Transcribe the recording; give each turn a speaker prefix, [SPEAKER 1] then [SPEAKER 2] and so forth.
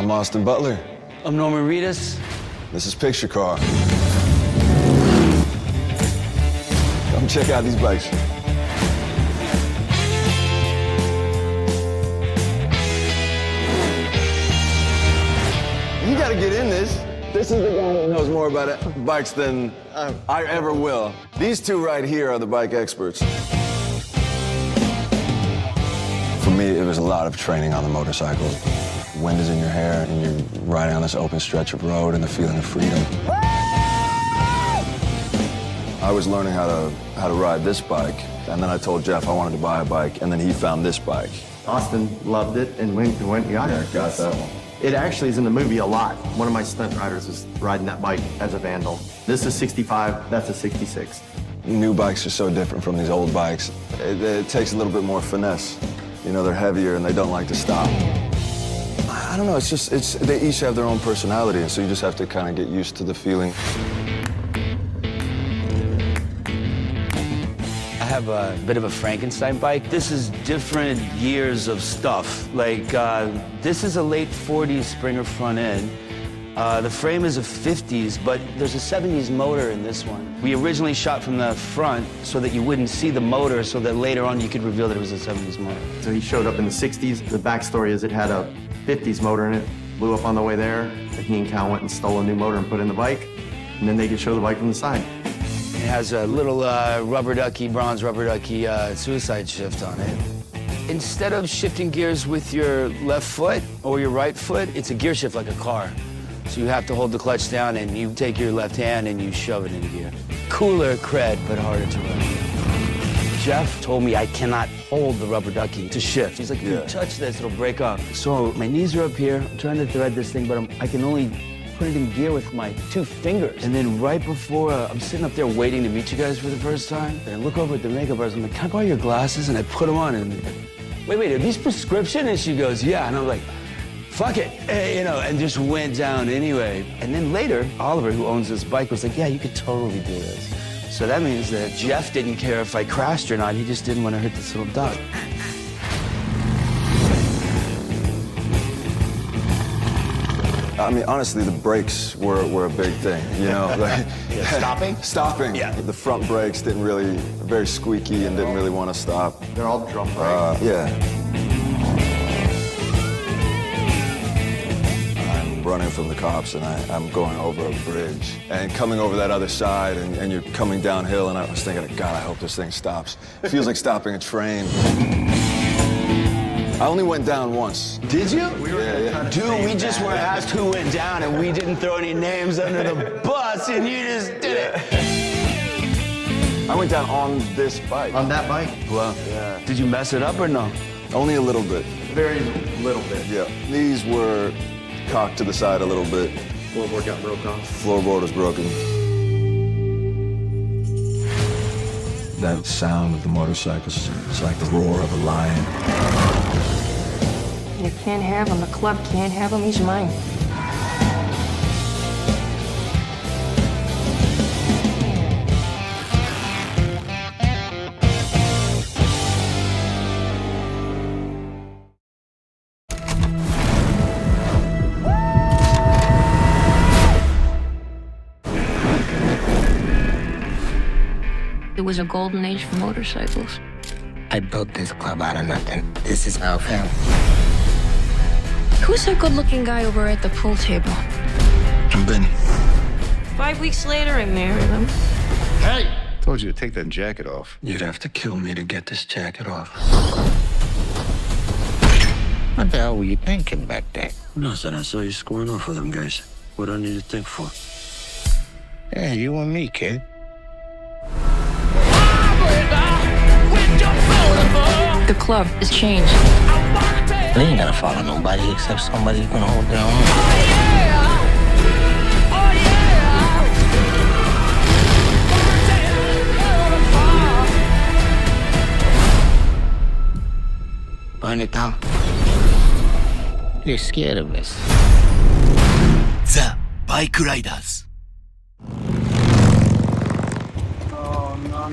[SPEAKER 1] I'm Austin Butler.
[SPEAKER 2] I'm Norman Reedus.
[SPEAKER 1] This is Picture Car. Come check out these bikes. You gotta get in this. This is the guy that knows more about bikes than I ever will. These two right here are the bike experts. For me, it was a lot of training on the motorcycle. Wind is in your hair, and you're riding on this open stretch of road and the feeling of freedom. I was learning how to ride this bike, and then I told Jeff I wanted to buy a bike, and then he found this bike.
[SPEAKER 3] Austin loved it and went and got it.
[SPEAKER 1] Got that one.
[SPEAKER 3] It actually is in the movie a lot. One of my stunt riders was riding that bike as a vandal. This is 65, that's a 66.
[SPEAKER 1] New bikes are so different from these old bikes. It takes a little bit more finesse. You know, they're heavier and they don't like to stop. I don't know, they each have their own personality, and so you just have to kind of get used to the feeling.
[SPEAKER 2] I have a bit of a Frankenstein bike. This is different years of stuff. Like, this is a late 40s Springer front end. The frame is a 50s, but there's a 70s motor in this one. We originally shot from the front so that you wouldn't see the motor, so that later on you could reveal that it was a 70s motor.
[SPEAKER 3] So he showed up in the 60s. The backstory is it had a 50s motor in it, blew up on the way there, and he and Cal went and stole a new motor and put it in the bike, and then they could show the bike from the side.
[SPEAKER 2] It has a little bronze rubber ducky suicide shift on it. Instead of shifting gears with your left foot or your right foot, it's a gear shift like a car. So you have to hold the clutch down and you take your left hand and you shove it into gear. Cooler cred, but harder to run. Jeff told me I cannot hold the rubber ducky to shift. He's like, if you touch this, it'll break off. So my knees are up here. I'm trying to thread this thing, but I can only put it in gear with my 2 fingers. And then right before I'm sitting up there waiting to meet you guys for the first time, and I look over at the makeup artist. I'm like, can I borrow your glasses? And I put them on and, wait, are these prescription? And she goes, yeah. And I'm like, fuck it, you know, and just went down anyway. And then later, Oliver, who owns this bike, was like, yeah, you could totally do this. So that means that Jeff didn't care if I crashed or not. He just didn't want to hurt this little duck.
[SPEAKER 1] I mean, honestly, the brakes were a big thing, you know? Like,
[SPEAKER 2] Stopping?
[SPEAKER 1] Stopping.
[SPEAKER 2] Yeah.
[SPEAKER 1] The front brakes didn't really, very squeaky and didn't really want to stop.
[SPEAKER 3] They're all drum brakes.
[SPEAKER 1] Yeah. I'm running from the cops and I'm going over a bridge and coming over that other side and you're coming downhill and I was thinking, God, I hope this thing stops. It feels like stopping a train. I only went down once.
[SPEAKER 2] Did you?
[SPEAKER 1] Yeah.
[SPEAKER 2] Dude, we just were asked who went down and we didn't throw any names under the bus and you just did it.
[SPEAKER 1] I went down on this bike.
[SPEAKER 3] On that bike?
[SPEAKER 2] Well,
[SPEAKER 1] Yeah.
[SPEAKER 2] Did you mess it up or no?
[SPEAKER 1] Only a little bit.
[SPEAKER 3] Very little bit.
[SPEAKER 1] Yeah. These were cocked to the side a little bit.
[SPEAKER 3] Floorboard got broke off.
[SPEAKER 1] Floorboard was broken. That sound of the motorcycles, it's like the roar of a lion.
[SPEAKER 4] You can't have him. The club can't have him. He's mine. It was a golden age for motorcycles.
[SPEAKER 5] I built this club out of nothing. This is our family.
[SPEAKER 4] Who's that good-looking guy over at the pool table?
[SPEAKER 1] I'm Benny.
[SPEAKER 4] 5 weeks later, I married him.
[SPEAKER 5] Hey!
[SPEAKER 6] Told you to take that jacket off.
[SPEAKER 1] You'd have to kill me to get this jacket off.
[SPEAKER 5] What the hell were you thinking back there?
[SPEAKER 1] Nothing. I saw you scoring off with them guys. What do I need to think for?
[SPEAKER 5] Yeah, you and me, kid.
[SPEAKER 4] The club has changed.
[SPEAKER 5] They ain't gotta follow nobody except somebody who can hold their own. Burn it down. You're scared of this.
[SPEAKER 7] The Bike Riders.
[SPEAKER 2] Oh, no.